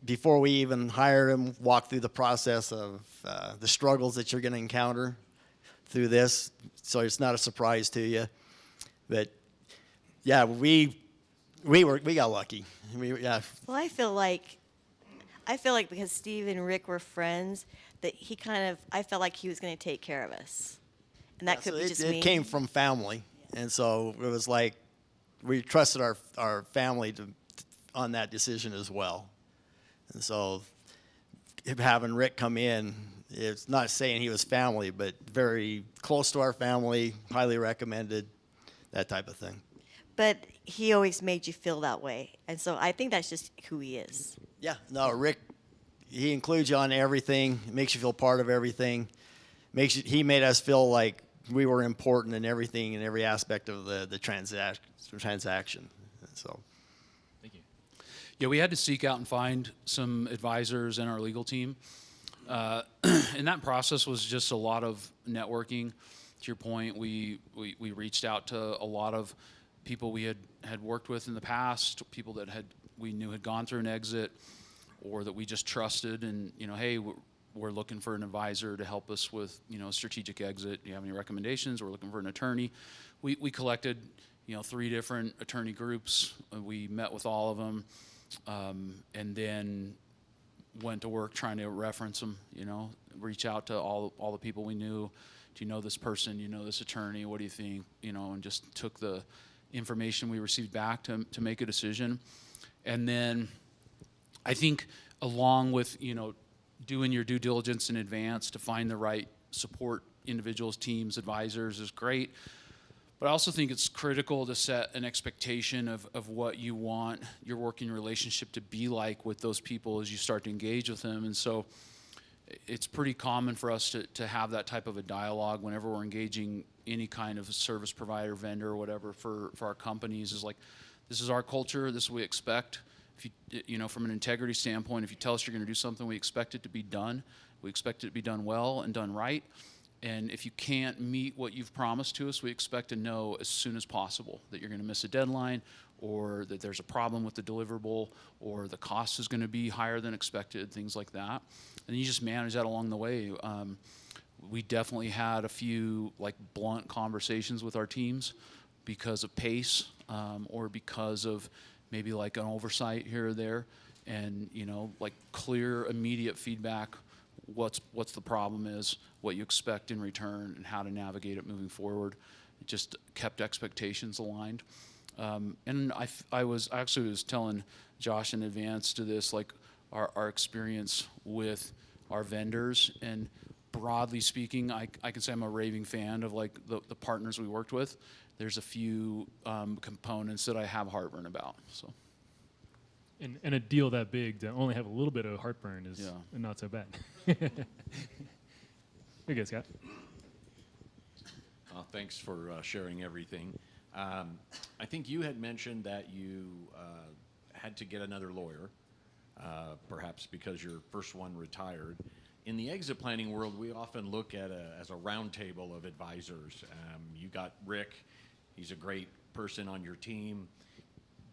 before we even hired him, walk through the process of the struggles that you're going to encounter through this, so it's not a surprise to you. But yeah, we got lucky. Yeah. Well, I feel like because Steve and Rick were friends, that I felt like he was going to take care of us, and that could So be just it me. came from family, and so it was like we trusted our family on that decision as well. And so having Rick come in, it's not saying he was family, but very close to our family, highly recommended, that type of thing. But he always made you feel that way, and so I think that's just who he is. Yeah, no, Rick, he includes you on everything, makes you feel part of everything. He made us feel like we were important in everything, in every aspect of the transaction. So. Thank you. Yeah, we had to seek out and find some advisors in our legal team. And that process was just a lot of networking. To your point, we reached out to a lot of people we had worked with in the past, people that we knew had gone through an exit, or that we just trusted, and hey, we're looking for an advisor to help us with a strategic exit. Do you have any recommendations? We're looking for an attorney. We collected 3 different attorney groups. We met with all of them, and then went to work trying to reference them. Reach out to all the people we knew. Do you know this person? Do you know this attorney? What do you think? And just took the information we received back to make a decision. And then I think along with doing your due diligence in advance to find the right support individuals, teams, advisors is great. But I also think it's critical to set an expectation of what you want your working relationship to be like with those people as you start to engage with them. And so it's pretty common for us to have that type of a dialogue whenever we're engaging any kind of service provider, vendor, or whatever for our companies. Is like, this is our culture, this is what we expect. If you from an integrity standpoint, if you tell us you're going to do something, we expect it to be done. We expect it to be done well and done right. And if you can't meet what you've promised to us, we expect to know as soon as possible that you're going to miss a deadline, or that there's a problem with the deliverable, or the cost is going to be higher than expected, things like that. And you just manage that along the way. We definitely had a few blunt conversations with our teams because of pace, or because of maybe an oversight here or there, and clear, immediate feedback. What's the problem is, what you expect in return, and how to navigate it moving forward. It just kept expectations aligned. And I was telling Josh in advance to this, our experience with our vendors, and broadly speaking, I can say I'm a raving fan of the partners we worked with. There's a few components that I have heartburn about. So. And a deal that big to only have a little bit of heartburn is not so bad. Here you go, Scott. Thanks for sharing everything. I think you had mentioned that you had to get another lawyer, perhaps because your first one retired. In the exit planning world, we often look at as a round table of advisors. You got Rick. He's a great person on your team.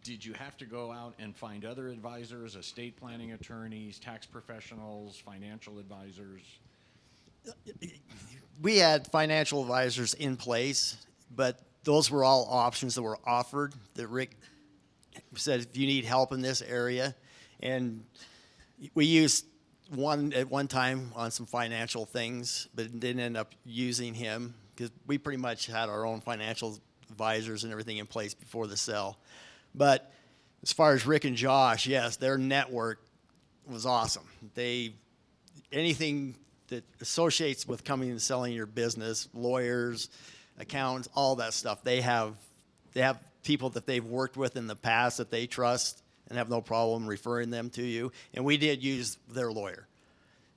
Did you have to go out and find other advisors, estate planning attorneys, tax professionals, financial advisors? We had financial advisors in place, but those were all options that were offered that Rick said, if you need help in this area. And we used one at one time on some financial things, but didn't end up using him because we pretty much had our own financial advisors and everything in place before the sale. But as far as Rick and Josh, yes, their network was awesome. Anything that associates with coming and selling your business, lawyers, accountants, all that stuff, they have people that they've worked with in the past that they trust and have no problem referring them to you. And we did use their lawyer.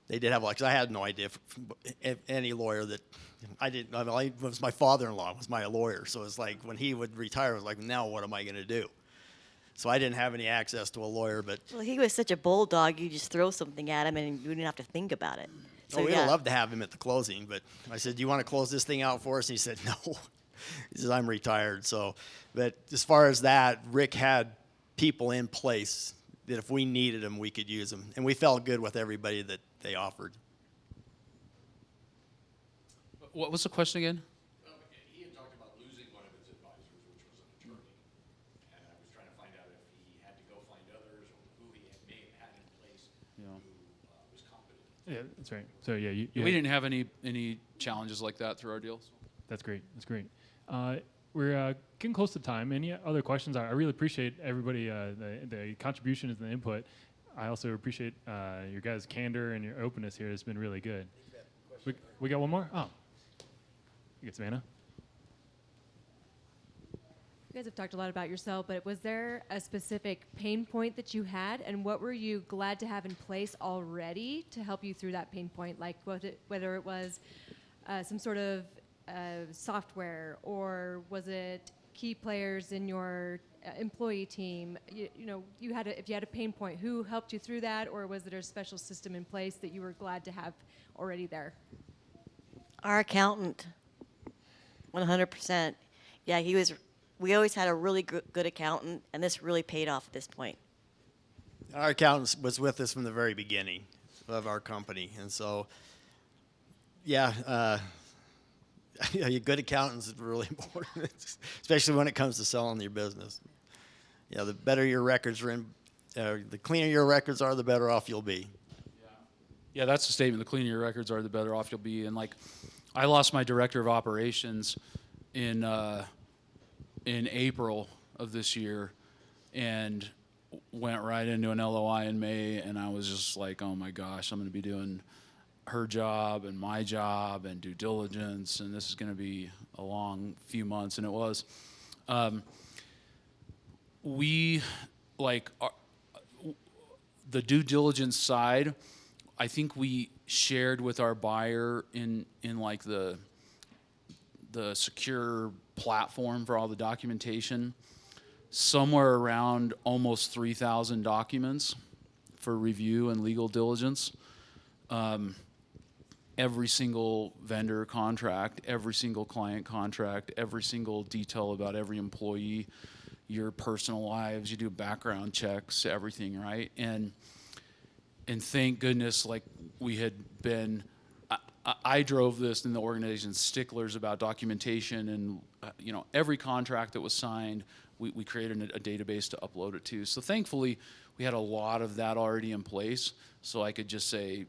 They did have, because I had no idea if any lawyer that it was my father-in-law was my lawyer. So it's like when he would retire, it was like, now what am I going to do? So I didn't have any access to a lawyer, but. Well, he was such a bulldog, you just throw something at him and you didn't have to think about it. So, we'd love to have him at the closing, but I said, do you want to close this thing out for us? And he said, no. He says, I'm retired. So, but as far as that, Rick had people in place that if we needed them, we could use them. And we felt good with everybody that they offered. What was the question again? He had talked about losing one of his advisors, which was an attorney. And I was trying to find out if he had to go find others or who he may have had in place who was competent. Yeah, that's right. So yeah, We didn't have any challenges like that through our deals. That's great. That's great. We're getting close to time. Any other questions? I really appreciate everybody, the contributions and the input. I also appreciate your guys' candor and your openness here. It's been really good. We got one more? Oh. You get Savannah. You guys have talked a lot about yourself, but was there a specific pain point that you had, and what were you glad to have in place already to help you through that pain point? Like whether it was some sort of software, or was it key players in your employee team? If you had a pain point, who helped you through that, or was there a special system in place that you were glad to have already there? Our accountant, 100%. Yeah, he was. We always had a really good accountant, and this really paid off at this point. Our accountant was with us from the very beginning of our company, and so, yeah, good accountants is really important, especially when it comes to selling your business. Yeah, the better your records are in, the cleaner your records are, the better off you'll be. Yeah, that's the statement. The cleaner your records are, the better off you'll be. And like, I lost my director of operations in April of this year, and went right into an LOI in May, and I was just like, oh my gosh, I'm going to be doing her job and my job and due diligence, and this is going to be a long few months, and it was. The due diligence side, I think we shared with our buyer in like the secure platform for all the documentation, somewhere around almost 3,000 documents for review and legal diligence. Every single vendor contract, every single client contract, every single detail about every employee, your personal lives, you do background checks, everything, right? And thank goodness, like we had been, I drove this in the organization, sticklers about documentation, and every contract that was signed, we created a database to upload it to. So thankfully, we had a lot of that already in place, so I could just say,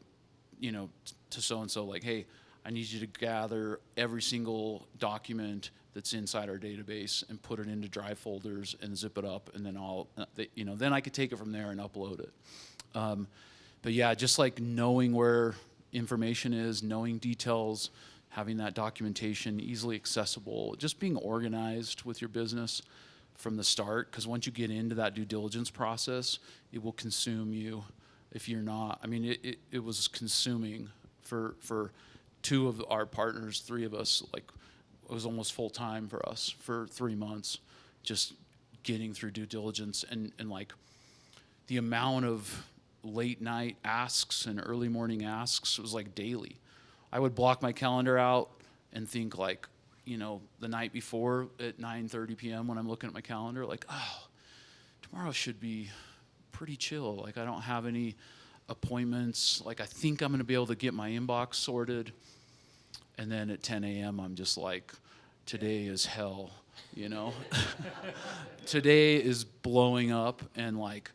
to so-and-so, like, hey, I need you to gather every single document that's inside our database and put it into drive folders and zip it up, and then then I could take it from there and upload it. But yeah, just like knowing where information is, knowing details, having that documentation easily accessible, just being organized with your business from the start, because once you get into that due diligence process, it will consume you if you're not. I mean, it was consuming for two of our partners, three of us, like it was almost full time for us for 3 months, just getting through due diligence, and like the amount of late night asks and early morning asks was like daily. I would block my calendar out and think like, the night before at 9:30 p.m. when I'm looking at my calendar, like, oh, tomorrow should be pretty chill. Like I don't have any appointments. Like I think I'm going to be able to get my inbox sorted. And then at 10 a.m. I'm just like, today is hell, Today is blowing up, and like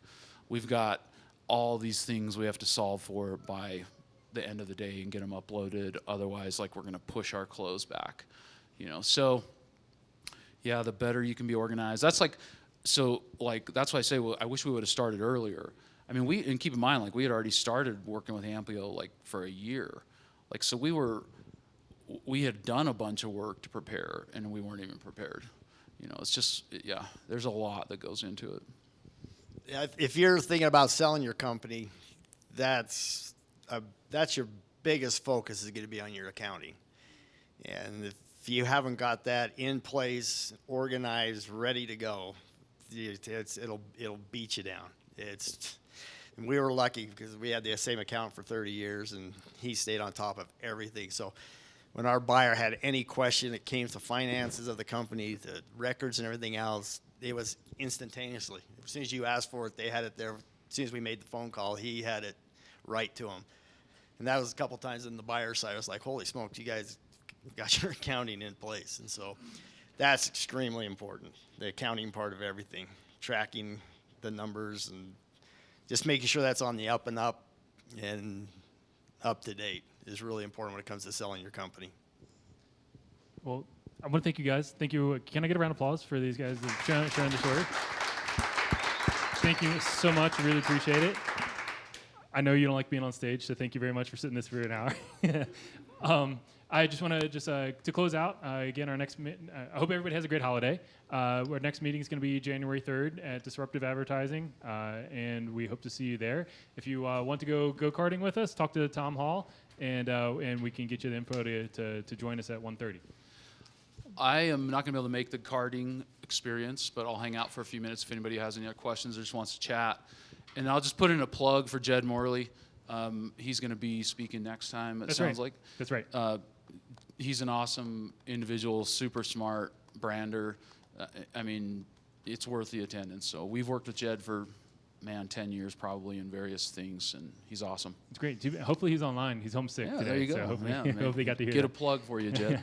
we've got all these things we have to solve for by the end of the day and get them uploaded. Otherwise, like we're going to push our close back, So yeah, the better you can be organized. That's like, so like, that's why I say, well, I wish we would have started earlier. I mean, and keep in mind, like we had already started working with Amplio like for a year. Like, so we had done a bunch of work to prepare, and we weren't even prepared. It's just, yeah, there's a lot that goes into it. Yeah, if you're thinking about selling your company, that's your biggest focus is going to be on your accounting. And if you haven't got that in place, organized, ready to go, it'll beat you down. And we were lucky because we had the same accountant for 30 years, and he stayed on top of everything. So when our buyer had any question that came to finances of the company, the records and everything else, it was instantaneously. As soon as you asked for it, they had it there. As soon as we made the phone call, he had it right to him. And that was a couple times on the buyer side. I was like, holy smokes, you guys got your accounting in place. And so that's extremely important, the accounting part of everything, tracking the numbers and just making sure that's on the up and up and up to date is really important when it comes to selling your company. Well, I want to thank you guys. Thank you. Can I get a round of applause for these guys sharing the story? Thank you so much. I really appreciate it. I know you don't like being on stage, so thank you very much for sitting this for an hour. I just want to to close out, again, our next, I hope everybody has a great holiday. Our next meeting is going to be January 3rd at Disruptive Advertising, and we hope to see you there. If you want to go go-karting with us, talk to Tom Hall, and we can get you the info to join us at 1:30. I am not going to be able to make the carding experience, but I'll hang out for a few minutes if anybody has any other questions or just wants to chat. And I'll just put in a plug for Jed Morley. He's going to be speaking next time, it sounds like. That's right. He's an awesome individual, super smart brander. I mean, it's worth the attendance. So we've worked with Jed for, 10 years probably in various things, and he's awesome. It's great. Hopefully he's online. He's homesick Yeah, today. there you go. So hopefully, Yeah, hopefully he got to hear Get that. a plug for you, Jed.